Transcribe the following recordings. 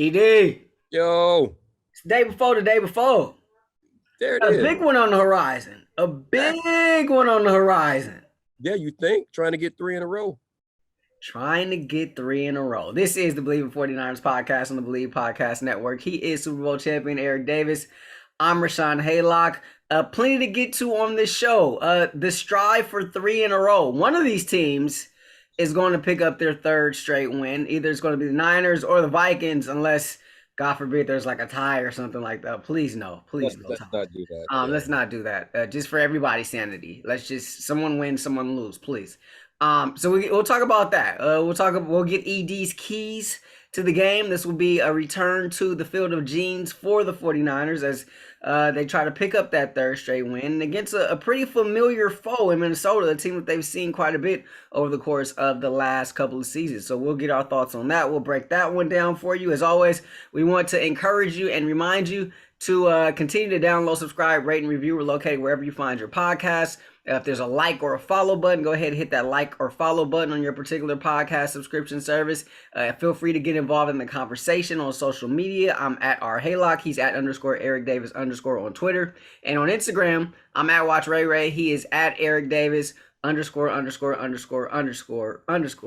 ED, Yo, it's the day before the day before. there it Got a is. big one on the horizon. A Yeah, big one on the horizon. yeah, you think trying to get three in a row. Trying to get three in a row. This is the Believe in 49ers podcast on the Believe Podcast Network. He is Super Bowl champion Eric Davis. I'm Rahshaun Haylock. Plenty to get to on this show. The strive for three in a row. One of these teams is going to pick up their third straight win. Either it's going to be the Niners or the Vikings, unless, God forbid, there's like a tie or something like that. Please no. Please no Let's tie. not do that. Yeah, Let's not do that. Just for everybody's sanity. Let's just someone win, someone lose, please. So we'll talk about that. We'll get ED's keys to the game. This will be a return to the field of jeans for the 49ers as they try to pick up that third straight win against a pretty familiar foe in Minnesota, a team that they've seen quite a bit over the course of the last couple of seasons. So we'll get our thoughts on that. We'll break that one down for you. As always, we want to encourage you and remind you to continue to download, subscribe, rate, and review. We're located wherever you find your podcasts. If there's a like or a follow button, go ahead and hit that like or follow button on your particular podcast subscription service. Feel free to get involved in the conversation on social media. I'm at R Haylock. He's at _ Eric Davis _ on Twitter. And on Instagram, I'm at Watch Ray Ray. He is at Eric Davis _______.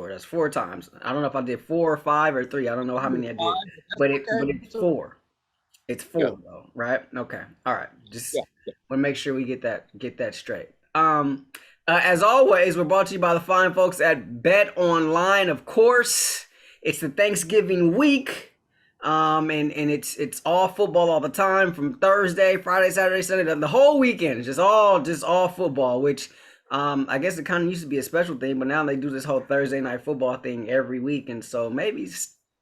That's 4 times. I don't know if I did 4 or 5 or 3. I don't know how many I did, but it's 4. It's 4 yeah, though, right? Okay. All right. Just yeah. want to make sure we get that straight. As always, we're brought to you by the fine folks at Bet Online. Of course, it's the Thanksgiving week. And it's all football all the time from Thursday, Friday, Saturday, Sunday, the whole weekend. It's just all football, which I guess it kind of used to be a special thing, but now they do this whole Thursday night football thing every week, and so maybe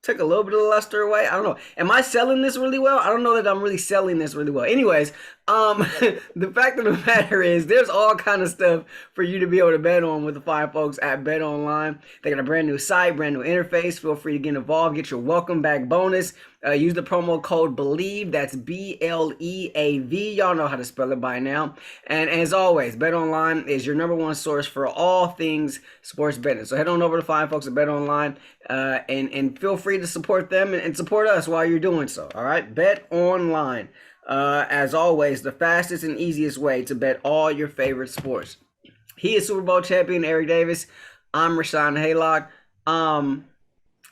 took a little bit of the luster away. I don't know. Am I selling this really well? I don't know that I'm really selling this really well. Anyways, the fact of the matter is there's all kind of stuff for you to be able to bet on with the fine folks at Bet Online. They got a brand new site, brand new interface. Feel free to get involved. Get your welcome back bonus. Use the promo code BELIEVE. That's BLEAV. Y'all know how to spell it by now. And as always, Bet Online is your #1 source for all things sports betting. So head on over to fine folks at Bet Online and feel free to support them and support us while you're doing so. All right, Bet Online. As always, the fastest and easiest way to bet all your favorite sports. He is Super Bowl champion Eric Davis. I'm Rahshaun Haylock.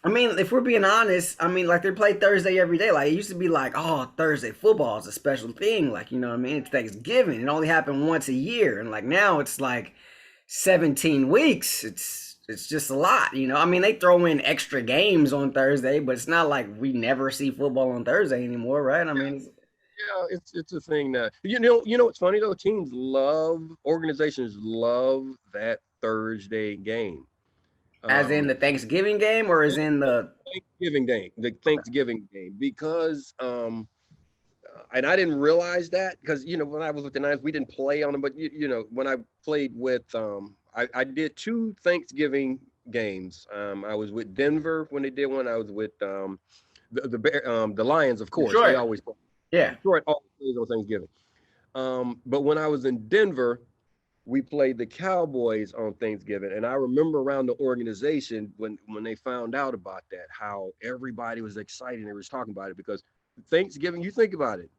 I mean, if we're being honest, I mean, like they play Thursday every day. Like it used to be like, oh, Thursday football is a special thing. Like, you know what I mean? It's Thanksgiving. It only happened once a year. And like now it's like 17 weeks. It's just a lot, you know. I mean, they throw in extra games on Thursday, but it's not like we never see football on Thursday anymore, right? I mean, Yeah, it's a thing that What's funny though? Organizations love that Thursday game. as in the Thanksgiving game or as in the The Thanksgiving game, because and I didn't realize that because when I was with the Niners, we didn't play on them, but when I played with I did 2 Thanksgiving games. I was with Denver when they did one. I was with the Lions, of course. Detroit. They always play. Yeah. Detroit always plays on Thanksgiving. But when I was in Denver, we played the Cowboys on Thanksgiving, and I remember around the organization when they found out about that, how everybody was excited and they was talking about it, because Thanksgiving, you think about it,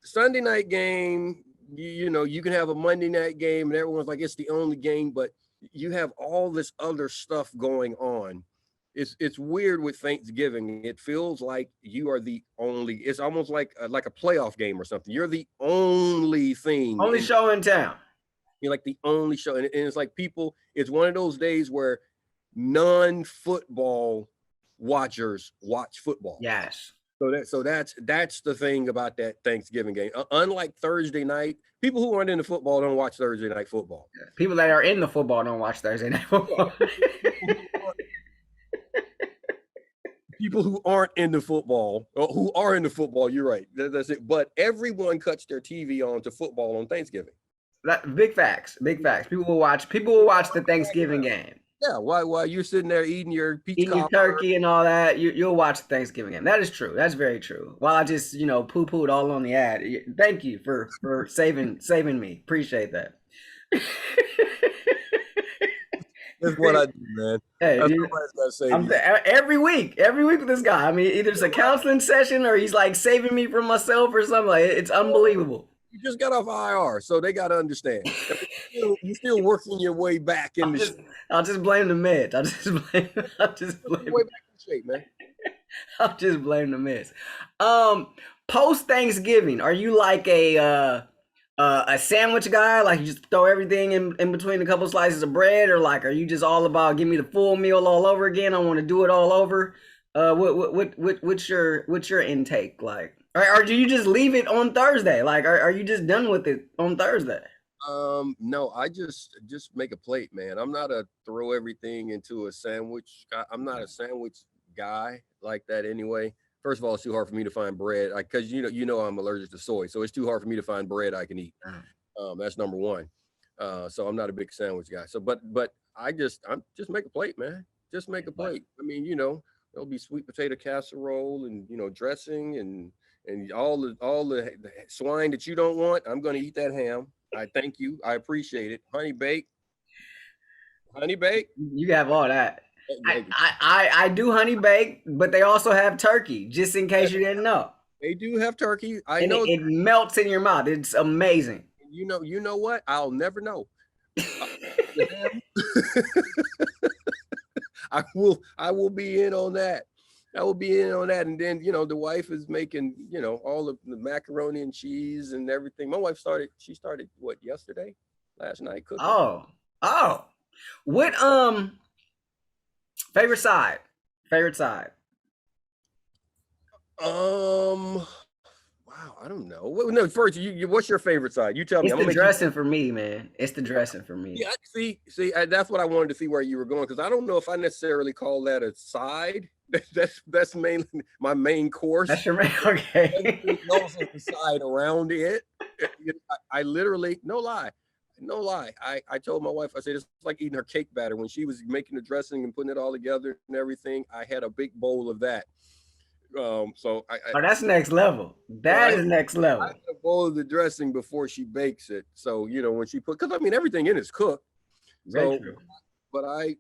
Sunday night game, you can have a Monday night game and everyone's like, it's the only game, but you have all this other stuff going on. It's weird with Thanksgiving. It feels like you are the only. It's almost like a playoff game or something. You're the only thing. Only show in town. You're like the only show, and it's like people. It's one of those days where non-football watchers watch football. Yes. So that's the thing about that Thanksgiving game. Unlike Thursday night, people who aren't into football don't watch Thursday night football. People that are in the football don't watch Thursday night football. People who aren't into football, or who are into football, you're right. That's it. But everyone cuts their TV on to football on Thanksgiving. Big facts. Big facts. People will watch the Thanksgiving game. Yeah, while you're sitting there eating your pizza, Eating your turkey and all that, you'll watch the Thanksgiving game. That is true. That's very true. While I just poo-pooed all on the ad. Thank you for saving me. Appreciate that. That's what I do, man. Hey, That's somebody's got to save you. every week with this guy. I mean, either it's a counseling session or he's like saving me from myself or something. Like it's unbelievable. You just got off IR, so they got to understand. You're still working your way back in I'll just blame the meds. I'll just blame way back in shape, man. I'll just blame the meds. Post Thanksgiving, are you like a sandwich guy? Like you just throw everything in between a couple slices of bread, or like are you just all about give me the full meal all over again? I want to do it all over. What's your intake like? Or do you just leave it on Thursday? Like are you just done with it on Thursday? No, I just make a plate, man. I'm not a throw everything into a sandwich. I'm not a sandwich guy like that anyway. First of all, it's too hard for me to find bread because you know I'm allergic to soy, so it's too hard for me to find bread I can eat. That's number one. So I'm not a big sandwich guy. So, but I'm just make a plate, man. Just make a plate. I mean, there'll be sweet potato casserole and dressing and all the swine that you don't want. I'm going to eat that ham. I thank you. I appreciate it. Honey bake. You have all that. I do honey bake, but they also have turkey, just in case you didn't know. They do have turkey. I and know it melts in your mouth. It's amazing. You know what? I'll never know. I will be in on that. I will be in on that. And then, the wife is making, all of the macaroni and cheese and everything. My wife started what, last night cooking. Oh, what, favorite side? Wow, I don't know. No, first, what's your favorite side? You tell me. It's the dressing for me, man. It's the dressing for me. Yeah, see, that's what I wanted to see where you were going, because I don't know if I necessarily call that a side. That's mainly my main course. That's your main, okay. Also the side around it. I literally, no lie. I told my wife, I said, it's like eating her cake batter. When she was making the dressing and putting it all together and everything, I had a big bowl of that. So that's next level. That is next level. I had a bowl of the dressing before she bakes it. So, when she because I mean, everything in it's cooked. Very true. But I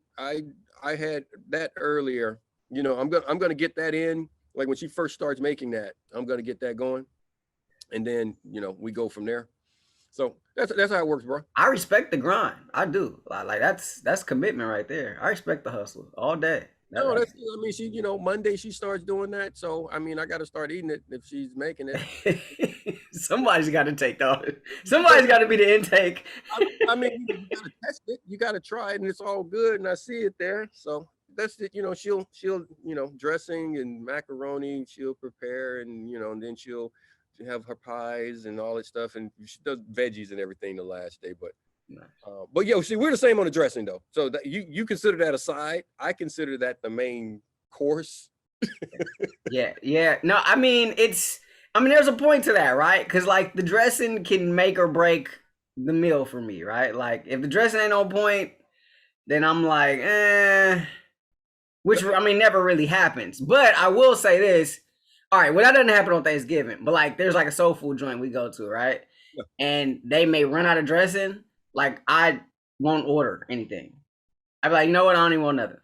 had that earlier. I'm gonna get that in. Like when she first starts making that, I'm gonna get that going, and then we go from there. So that's how it works, bro. I respect the grind. I do. Like that's commitment right there. I respect the hustle all day. Monday she starts doing that. So I mean, I got to start eating it if she's making it. Somebody's got to take somebody's got to be the intake. I mean, you got to test it. You got to try it, and it's all good, and I see it there. So that's it. She'll dressing and macaroni she'll prepare, and and then she'll have her pies and all that stuff, and she does veggies and everything the last day. But see, we're the same on the dressing though. So that you consider that a side. I consider that the main course. Yeah. No, I mean there's a point to that, right? Because like the dressing can make or break the meal for me, right? Like if the dressing ain't on point, then I'm like, which I mean never really happens. But I will say this. All right, well that doesn't happen on Thanksgiving, but like there's like a soul food joint we go to, right? Yeah. And they may run out of dressing. Like I won't order anything. I'd be like, you know what? I don't even want nothing.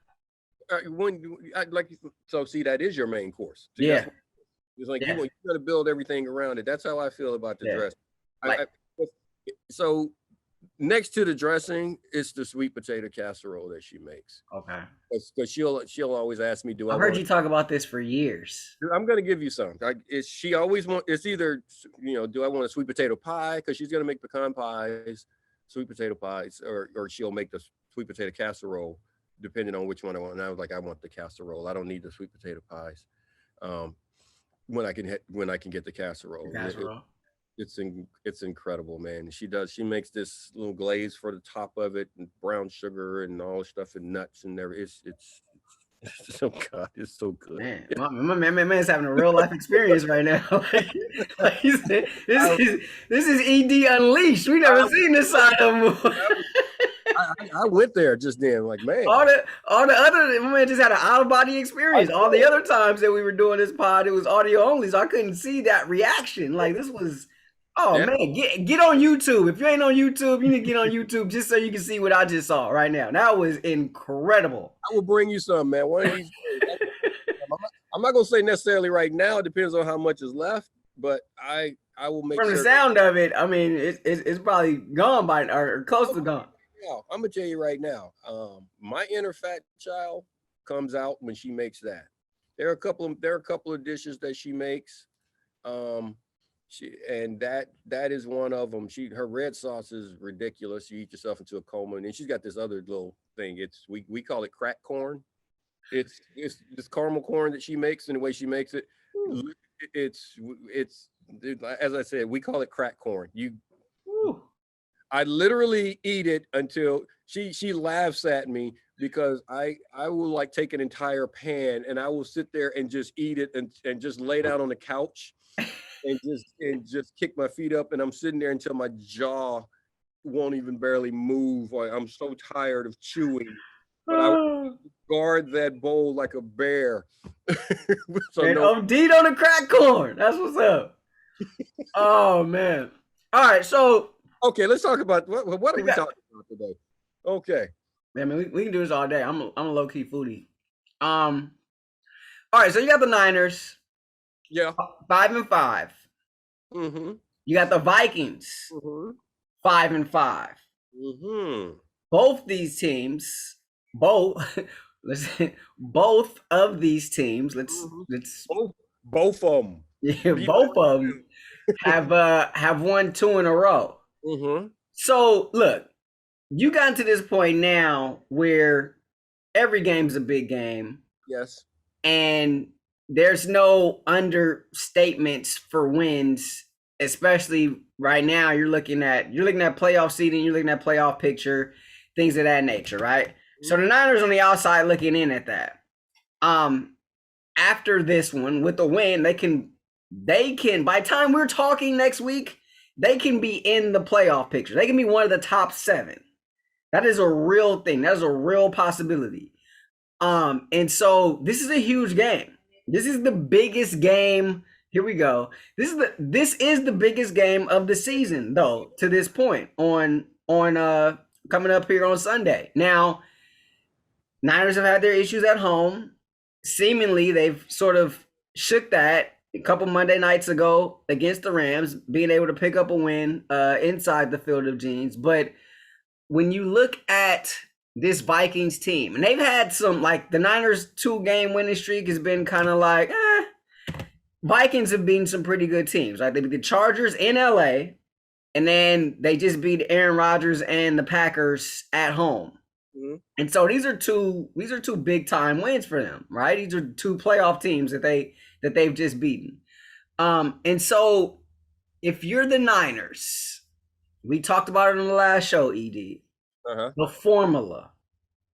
See, that is your main course. So yeah. It's like you got to build everything around it. That's how I feel about the dressing. So next to the dressing, it's the sweet potato casserole that she makes. Okay. Because she'll always ask me, I've heard you talk about this for years. I'm going to give you some. She always wants, it's either, do I want a sweet potato pie? Because she's going to make pecan pies, sweet potato pies, or she'll make the sweet potato casserole, depending on which one I want. And I was like, I want the casserole. I don't need the sweet potato pies. When I can get the casserole. It's incredible, man. She makes this little glaze for the top of it, and brown sugar and all the stuff, and nuts and everything. It's so God, it's so good. Man, my man's having a real life experience right now. This is ED Unleashed. We never seen this side of him. I went there just then, like, man. All the other, my man just had an out of body experience. All the other times that we were doing this pod, it was audio only, so I couldn't see that reaction. Like this was Oh Yeah, man, get on YouTube. If you ain't on YouTube, you need to get on YouTube just so you can see what I just saw right now. That was incredible. I will bring you some, man. One of these days. I'm not gonna say necessarily right now. It depends on how much is left, but I will make From the sure. sound of it, I mean, it's probably gone by or close to gone. I'm gonna tell you right now. My inner fat child comes out when she makes that. There are a couple of dishes that she makes. Um, that is one of them. Her red sauce is ridiculous. You eat yourself into a coma, and then she's got this other little thing. We call it crack corn. It's this caramel corn that she makes, and the way she makes it, it's it's as I said, we call it crack corn. I literally eat it until she laughs at me because I will like take an entire pan and I will sit there and just eat it and just lay down on the couch and just kick my feet up, and I'm sitting there until my jaw won't even barely move. I'm so tired of chewing, but I guard that bowl like a bear. So And no. OD'd on the crack corn. That's what's up. Oh man. All right, so Okay, let's talk about what are we talking about today? Okay. I mean, we can do this all day. I'm a low key foodie. All right, so you got the Niners, Yeah. 5-5. Mm-hmm. You got the Vikings, Mm-hmm. 5-5. Mm-hmm. Both these teams, both both of these teams. Let's Mm-hmm. let's Both of them. yeah, both of them have won 2 in a row. Mm-hmm. So look, you got to this point now where every game's a big game, Yes. and there's no understatements for wins, especially right now. You're looking at playoff seeding, you're looking at playoff picture, things of that nature, right? Mm-hmm. So the Niners on the outside looking in at that. After this one with the win, they can by the time we're talking next week, they can be in the playoff picture. They can be one of the top 7. That is a real thing. That is a real possibility. And so this is a huge game. This is the biggest game. Here we go. This is the biggest game of the season, though, to this point on coming up here on Sunday. Now, Niners have had their issues at home. Seemingly, they've sort of shook that a couple Monday nights ago against the Rams, being able to pick up a win inside the Field of Dreams. But when you look at this Vikings team, and they've had some, like the Niners 2-game winning streak has been kind of like, Vikings have beaten some pretty good teams. Right? They beat the Chargers in LA, and then they just beat Aaron Rodgers and the Packers at home. Mm-hmm. And so these are two big time wins for them, right? These are 2 playoff teams that they've just beaten. And so if you're the Niners, we talked about it on the last show, ED. The formula,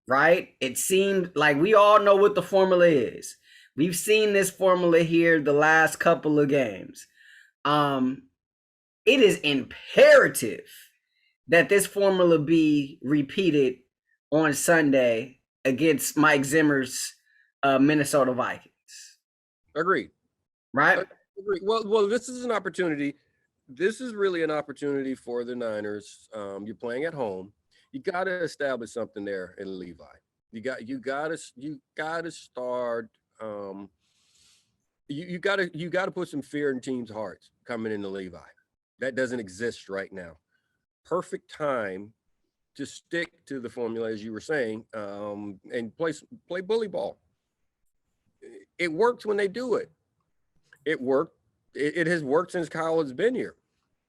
right? It seemed like we all know what the formula is. We've seen this formula here the last couple of games. It is imperative that this formula be repeated on Sunday against Mike Zimmer's Minnesota Vikings. Agreed. Right? Agreed. Well, this is an opportunity. This is really an opportunity for the Niners. You're playing at home. You got to establish something there in Levi. You got to start. You got to put some fear in teams' hearts coming into Levi. That doesn't exist right now. Perfect time to stick to the formula, as you were saying, and play bully ball. It works when they do it. It worked. It has worked since Kyle has been here.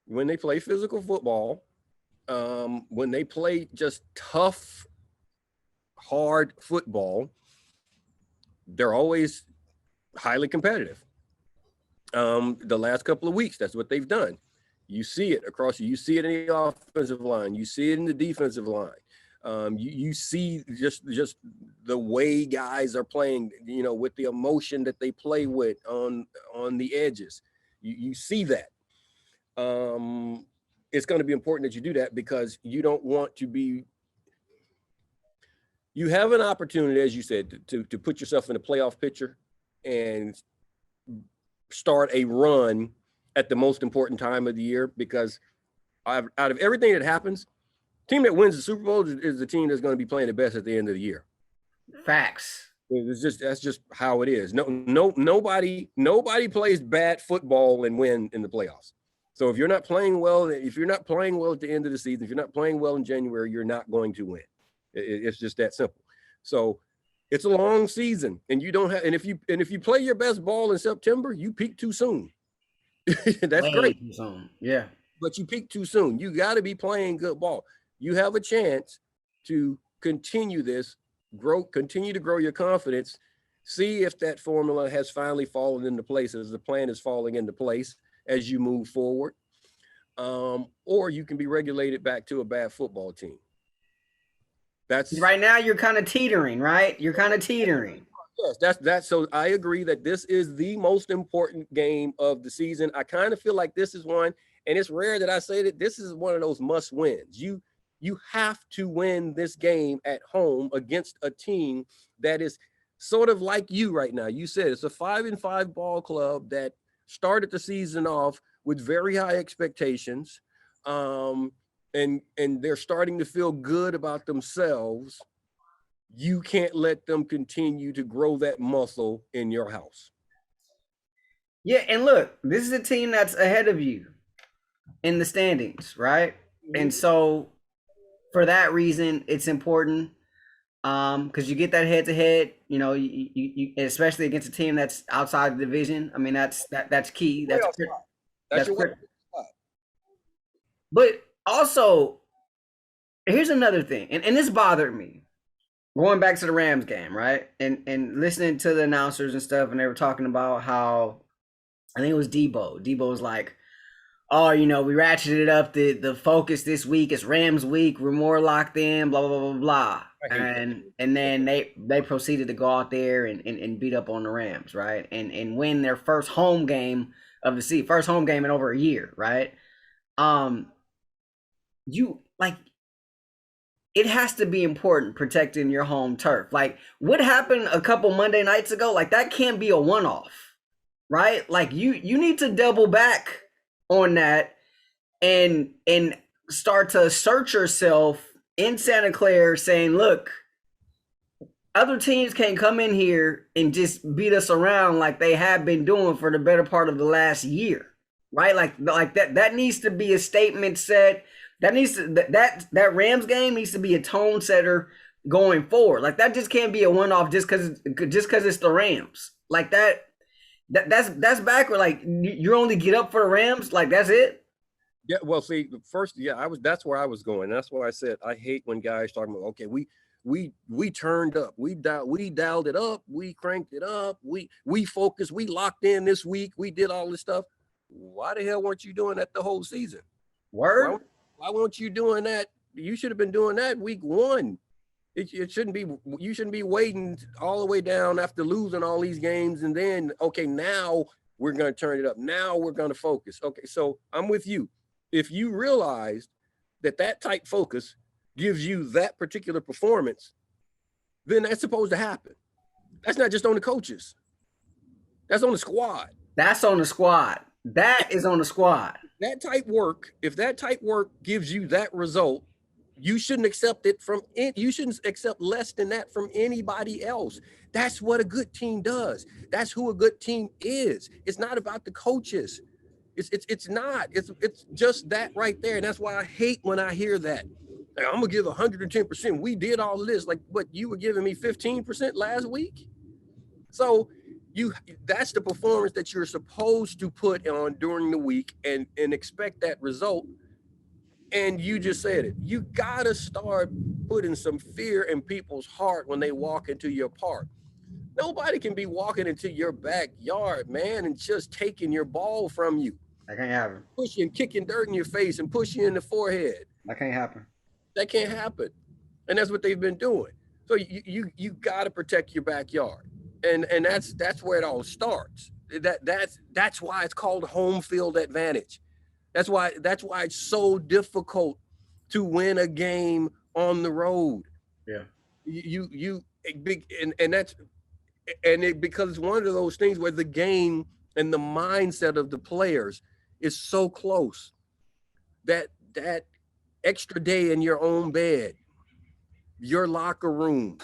When they play physical football, when they play just tough, hard football, they're always highly competitive. The last couple of weeks, that's what they've done. You see it across. You see it in the offensive line. You see it in the defensive line. You see just the way guys are playing. With the emotion that they play with on the edges. You see that. It's going to be important that you do that because you don't want to be. You have an opportunity, as you said, to put yourself in a playoff picture and start a run at the most important time of the year, because out of everything that happens, team that wins the Super Bowl is the team that's going to be playing the best at the end of the year. Facts. That's just how it is. Nobody plays bad football and win in the playoffs. So if you're not playing well at the end of the season, if you're not playing well in January, you're not going to win. It's just that simple. So it's a long season, and you don't have. And if you play your best ball in September, you peak too soon. That's Way great, too soon. Yeah. but you peak too soon. You got to be playing good ball. You have a chance to continue continue to grow your confidence. See if that formula has finally fallen into place, as the plan is falling into place as you move forward. Or you can be regulated back to a bad football team. That's right now you're kind of teetering, right? You're kind of teetering. Yes, that's so I agree that this is the most important game of the season. I kind of feel like this is one, and it's rare that I say that this is one of those must wins. You have to win this game at home against a team that is sort of like you right now. You said it's a 5-5 ball club that started the season off with very high expectations. And they're starting to feel good about themselves. You can't let them continue to grow that muscle in your house. Yeah, and look, this is a team that's ahead of you in the standings, right? And so for that reason, it's important because you get that head to head. You know, you especially against a team that's outside the division. I mean, that's key. That's your way. But also, here's another thing, and this bothered me. Going back to the Rams game, right? And listening to the announcers and stuff, and they were talking about how I think it was Debo. Debo was like, "Oh, you know, we ratcheted up the focus this week. It's Rams week. We're more locked in. Blah blah blah blah blah." And then they proceeded to go out there and beat up on the Rams, right? And win their first home game of the season, first home game in over a year, right? You like. It has to be important protecting your home turf. Like what happened a couple Monday nights ago, like that can't be a one-off, right? Like you need to double back on that and start to assert yourself in Santa Clara saying, look, other teams can't come in here and just beat us around like they have been doing for the better part of the last year, right? Like that needs to be a statement set. That needs to that Rams game needs to be a tone setter going forward. Like that just can't be a one off just because it's the Rams. Like that's backward. Like you only get up for the Rams. Like that's it. Yeah. Well, see, first, yeah, that's where I was going. That's why I said I hate when guys talking about, okay, we turned up, we dialed it up, we cranked it up, we focused, we locked in this week, we did all this stuff. Why the hell weren't you doing that the whole season? Word. Why weren't you doing that? You should have been doing that week one. It shouldn't be. You shouldn't be waiting all the way down after losing all these games, and then okay, now we're going to turn it up. Now we're going to focus. Okay, so I'm with you. If you realized that type focus gives you that particular performance, then that's supposed to happen. That's not just on the coaches. That's on the squad. That's on the squad. That is on the squad. That type work, if that type work gives you that result, you shouldn't accept it from it. You shouldn't accept less than that from anybody else. That's what a good team does. That's who a good team is. It's not about the coaches. It's not. It's just that right there. And that's why I hate when I hear that. Like, I'm gonna give 110%. We did all of this. Like, what, you were giving me 15% last week? So that's the performance that you're supposed to put on during the week and expect that result. And you just said it. You gotta start putting some fear in people's heart when they walk into your park. Nobody can be walking into your backyard, man, and just taking your ball from you. That can't happen. Pushing, kicking dirt in your face and push you in the forehead. That can't happen. That can't happen. And that's what they've been doing. So you gotta protect your backyard. And that's where it all starts. That's why it's called home field advantage. That's why it's so difficult to win a game on the road. Yeah. Because it's one of those things where the game and the mindset of the players is so close. That extra day in your own bed, your locker room,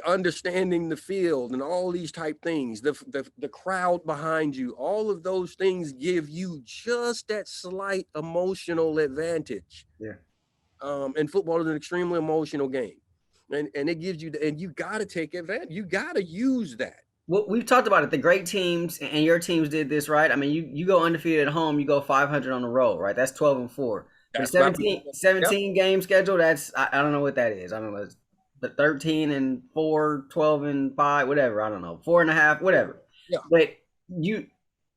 understanding the field and all these type things, the crowd behind you, all of those things give you just that slight emotional advantage. Yeah. And football is an extremely emotional game, and it gives you, and you got to take advantage. You got to use that. Well, we've talked about it. The great teams and your teams did this, right? I mean, you go undefeated at home, you go 500 on the road, right? That's 12-4. But That's about, yep, 17 game schedule, that's I don't know what that is. I don't know. It's the 13-4, 12-5, whatever. I don't know. 4.5, whatever. yeah. But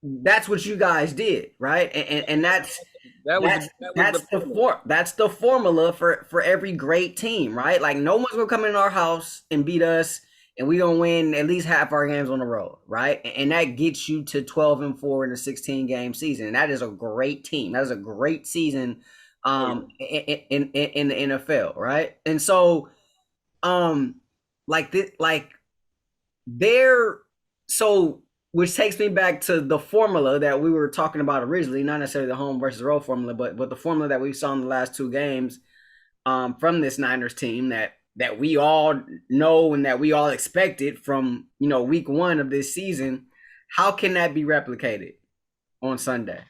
that's what you guys did, right? And that's That was that's the formula. that's the formula for every great team, right? Like no one's gonna come in our house and beat us, and we don't win at least half our games on the road, right? And that gets you to 12-4 in a 16 game season, and that is a great team. That is a great season, in the NFL, right? And so, like this, like they're so. Which takes me back to the formula that we were talking about originally, not necessarily the home versus road formula, but the formula that we saw in the last two games, from this Niners team that we all know and that we all expected from week one of this season. How can that be replicated on Sunday?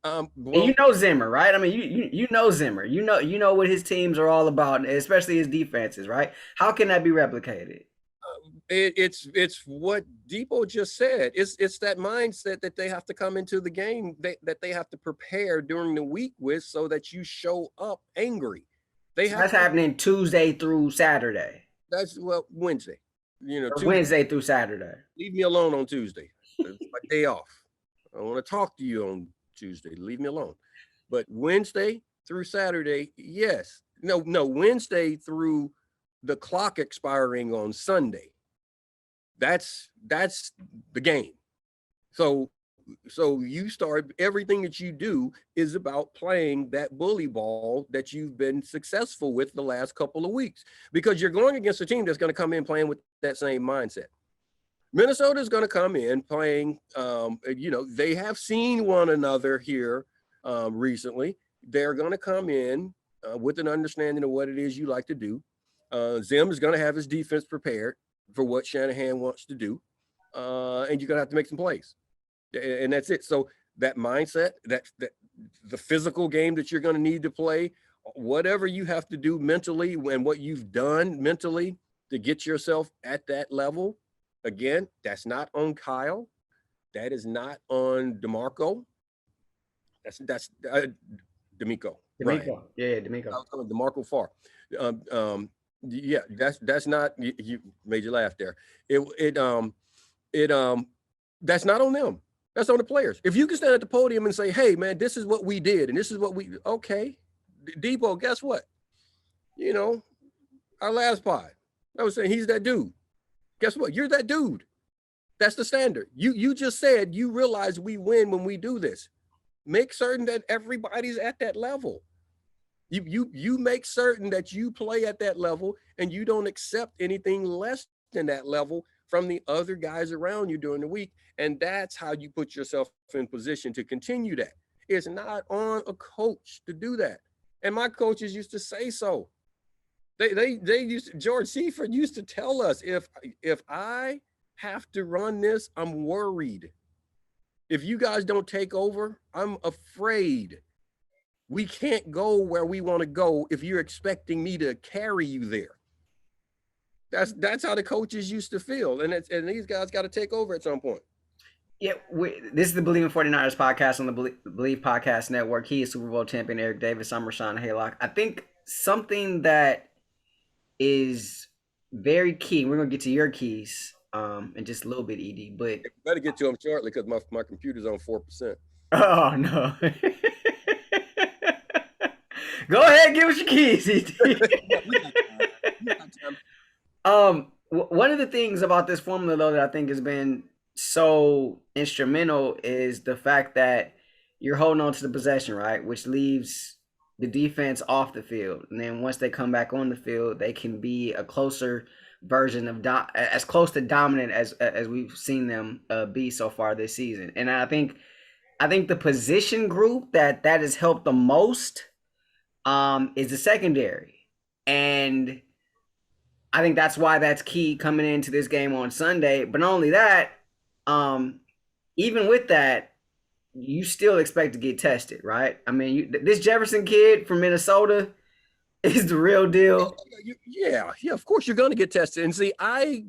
And Well, Zimmer, right? I mean, you know Zimmer. You know what his teams are all about, especially his defenses, right? How can that be replicated? it's what Depot just said. It's that mindset that they have to come into the game, that they have to prepare during the week with, so that you show up angry. They So have that's to. happening Tuesday through Saturday, That's, well, Wednesday. or Tuesday. Wednesday through Saturday. Leave me alone on Tuesday. It's my day off. I want to talk to you on Tuesday. Leave me alone. But Wednesday through Saturday, yes. No, Wednesday through the clock expiring on Sunday. That's the game. So you start, everything that you do is about playing that bully ball that you've been successful with the last couple of weeks, because you're going against a team that's going to come in playing with that same mindset. Minnesota is going to come in playing, they have seen one another here recently. They're going to come in with an understanding of what it is you like to do. Zim is going to have his defense prepared for what Shanahan wants to do. And you're going to have to make some plays. And that's it. So that mindset, that the physical game that you're going to need to play, whatever you have to do mentally, and what you've done mentally to get yourself at that level, again, that's not on Kyle. That is not on DeMarco. That's D'Amico. D'Amico. Yeah, D'Amico. I was calling DeMarco Farr. Yeah, that's not, you made you laugh there. That's not on them. That's on the players. If you can stand at the podium and say, hey man, this is what we did, and this is what we, okay. Debo, guess what? Our last pod, I was saying he's that dude. Guess what? You're that dude. That's the standard. You just said you realize we win when we do this. Make certain that everybody's at that level. You make certain that you play at that level, and you don't accept anything less than that level from the other guys around you during the week. And that's how you put yourself in position to continue that. It's not on a coach to do that. And my coaches used to say so. They used to, George Seifert used to tell us, if I have to run this, I'm worried. If you guys don't take over, I'm afraid. We can't go where we want to go if you're expecting me to carry you there. That's how the coaches used to feel. And these guys got to take over at some point. Yeah, this is the Believe in 49ers podcast on the Believe Podcast Network. He is Super Bowl champion Eric Davis. I'm Rahshaun Haylock. I think something that is very key, we're going to get to your keys in just a little bit, ED, but you better get to them shortly, because my computer's on 4%. Oh, no. Go ahead, give us your keys, ED. One of the things about this formula, though, that I think has been so instrumental is the fact that you're holding on to the possession, right? Which leaves the defense off the field. And then once they come back on the field, they can be a closer version of as close to dominant as we've seen them be so far this season. And I think I think the position group that has helped the most is the secondary, and I think that's why that's key coming into this game on Sunday. But not only that, um, even with that, you still expect to get tested, right? I mean, this Jefferson kid from Minnesota is the real deal. Yeah, of course you're going to get tested. And see, I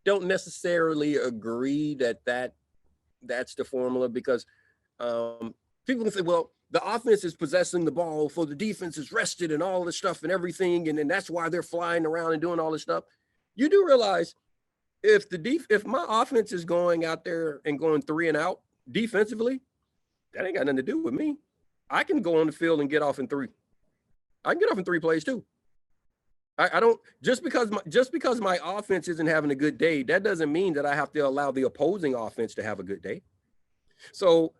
don't necessarily agree that's the formula because people can say, well, the offense is possessing the ball, so the defense is rested and all this stuff and everything, and then that's why they're flying around and doing all this stuff. You do realize if my offense is going out there and going 3 and out defensively, that ain't got nothing to do with me. I can go on the field and get off in 3. I can get off in 3 plays too. I don't just because my offense isn't having a good day, that doesn't mean that I have to allow the opposing offense to have a good day. So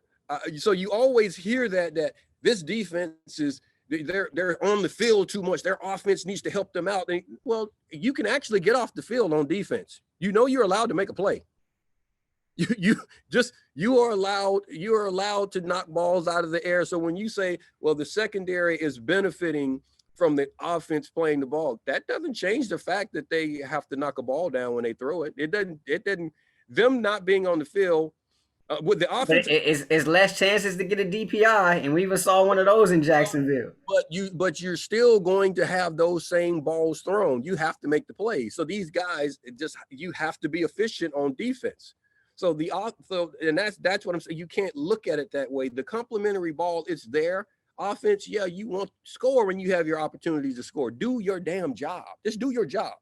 you always hear that this defense is they're on the field too much. Their offense needs to help them out. Well, you can actually get off the field on defense. You know you're allowed to make a play. You are allowed to knock balls out of the air. So when you say, well, the secondary is benefiting from the offense playing the ball, that doesn't change the fact that they have to knock a ball down when they throw it. It doesn't. Them not being on the field with the offense, it's less chances to get a DPI, and we even saw one of those in Jacksonville. But you're still going to have those same balls thrown. You have to make the play. So these guys, you have to be efficient on defense. So and that's what I'm saying. You can't look at it that way. The complimentary ball is there. Offense, yeah, you want to score when you have your opportunities to score. Do your damn job. Just do your job.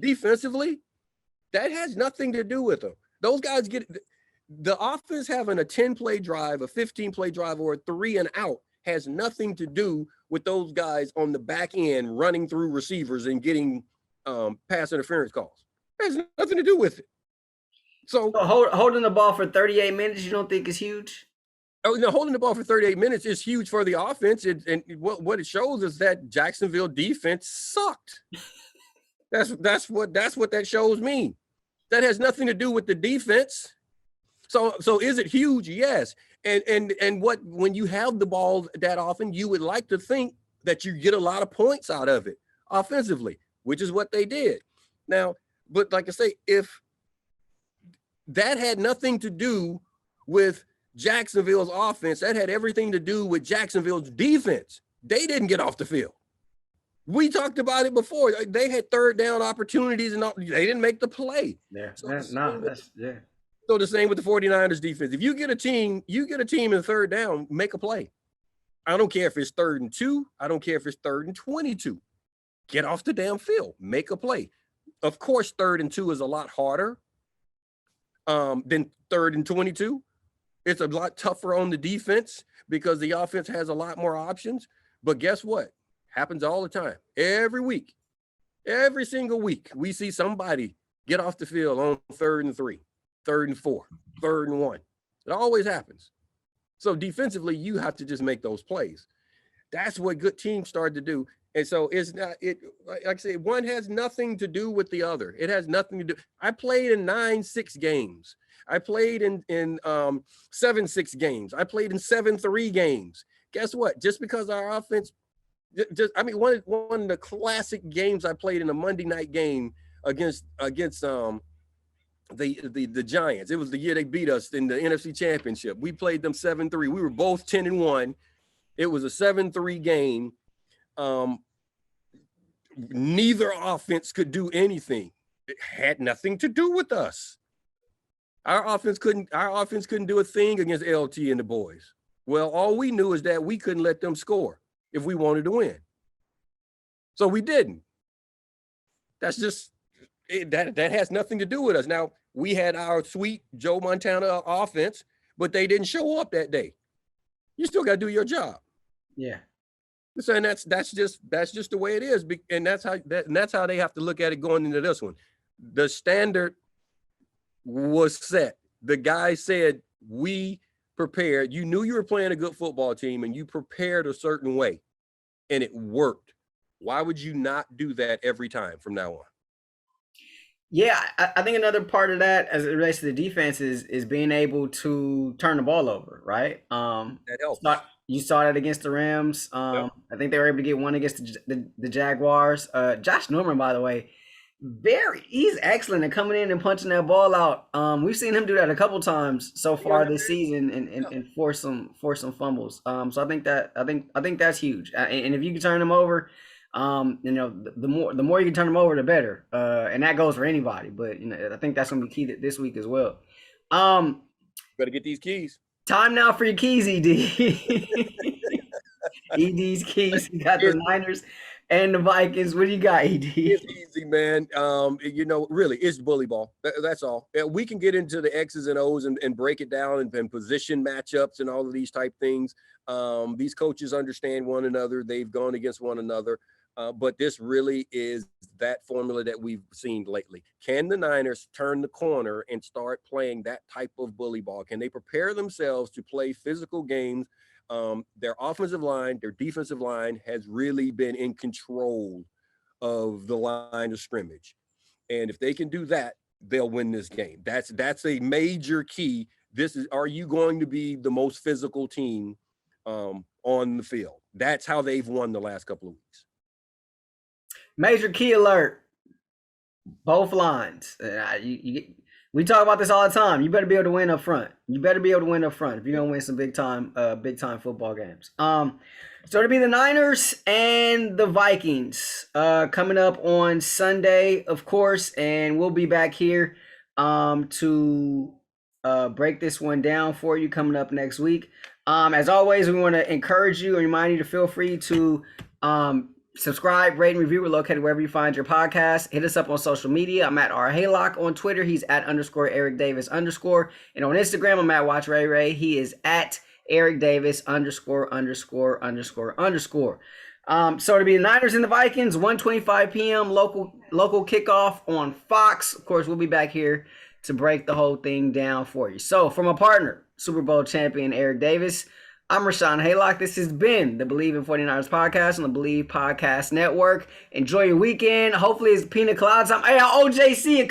Defensively, that has nothing to do with them. Those guys get the offense having a 10-play drive, a 15-play drive, or a 3 and out has nothing to do with those guys on the back end running through receivers and getting pass interference calls. It has nothing to do with it. So holding the ball for 38 minutes, you don't think is huge? Oh no, holding the ball for 38 minutes is huge for the offense. And what it shows is that Jacksonville defense sucked. That's what that shows me. That has nothing to do with the defense. So is it huge? Yes. And when you have the ball that often, you would like to think that you get a lot of points out of it offensively, which is what they did. Now, but like I say, if that had nothing to do with Jacksonville's offense, that had everything to do with Jacksonville's defense. They didn't get off the field. We talked about it before. They had third down opportunities and they didn't make the play. Yeah. So the same with the 49ers defense. If you get a team in third down, make a play. I don't care if it's 3rd and 2. I don't care if it's 3rd and 22. Get off the damn field. Make a play. Of course, 3rd and 2 is a lot harder than 3rd and 22. It's a lot tougher on the defense because the offense has a lot more options. But guess what? Happens all the time. Every week. Every single week, we see somebody get off the field on 3rd and 3, 3rd and 4, 3rd and 1. It always happens. So defensively, you have to just make those plays. That's what good teams start to do. And so it's not, like I say, one has nothing to do with the other. It has nothing to do. I played in 9-6 games. I played in 7-6 games. I played in 7-3 games. Guess what? Just because our offense, one of the classic games I played in a Monday night game against the Giants. It was the year they beat us in the NFC Championship. We played them 7-3. We were both 10-1. It was a 7-3 game. Neither offense could do anything. It had nothing to do with us. Our offense couldn't do a thing against LT and the boys. Well, all we knew is that we couldn't let them score if we wanted to win. So we didn't. That's just that has nothing to do with us. Now, we had our sweet Joe Montana offense, but they didn't show up that day. You still got to do your job. Yeah. So, and that's just the way it is, and that's how they have to look at it going into this one. The standard was set. The guy said, we prepared. You knew you were playing a good football team, and you prepared a certain way, and it worked. Why would you not do that every time from now on? Yeah, I think another part of that, as it relates to the defense, is being able to turn the ball over, right? That helps. You saw that against the Rams. Yep. I think they were able to get one against the Jaguars. Josh Norman, by the way, he's excellent at coming in and punching that ball out. We've seen him do that a couple times so He far this understands. season Yeah. and force some fumbles. So I think that's huge. And if you can turn him over, the more you can turn them over, the better. And that goes for anybody. But I think that's gonna be key this week as well. Um, Better get these keys. Time now for your keys, Ed. Ed's keys. You got the It's, Niners and the Vikings. What do you got, it's Ed? easy, man. Really, it's bully ball. That's all. We can get into the X's and O's and break it down and position matchups and all of these type things. These coaches understand one another. They've gone against one another. But this really is that formula that we've seen lately. Can the Niners turn the corner and start playing that type of bully ball? Can they prepare themselves to play physical games? Their offensive line, their defensive line has really been in control of the line of scrimmage. And if they can do that, they'll win this game. That's a major key. Are you going to be the most physical team on the field? That's how they've won the last couple of weeks. Major key alert. Both lines. We talk about this all the time. You better be able to win up front. You better be able to win up front if you're gonna win some big time football games. So it'll be the Niners and the Vikings coming up on Sunday, of course, and we'll be back here to break this one down for you coming up next week. As always, we want to encourage you and remind you to feel free to subscribe, rate, and review. We're located wherever you find your podcast. Hit us up on social media. I'm at Haylock on Twitter. He's at _Eric Davis _ and on Instagram, I'm at Watch Ray Ray. He is at Eric Davis _ So to be the Niners and the Vikings, 1:25 p.m. local kickoff on Fox. Of course, we'll be back here to break the whole thing down for you. So from a partner, Super Bowl champion Eric Davis, I'm Rahshaun Haylock. This has been the Believe in 49ers podcast on the Believe Podcast Network. Enjoy your weekend. Hopefully it's pina colada time. Hey, I owe JCC a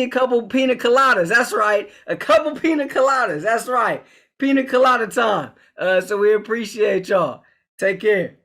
couple pina coladas. That's right. A couple pina coladas. That's right. Pina colada time. So we appreciate y'all. Take care.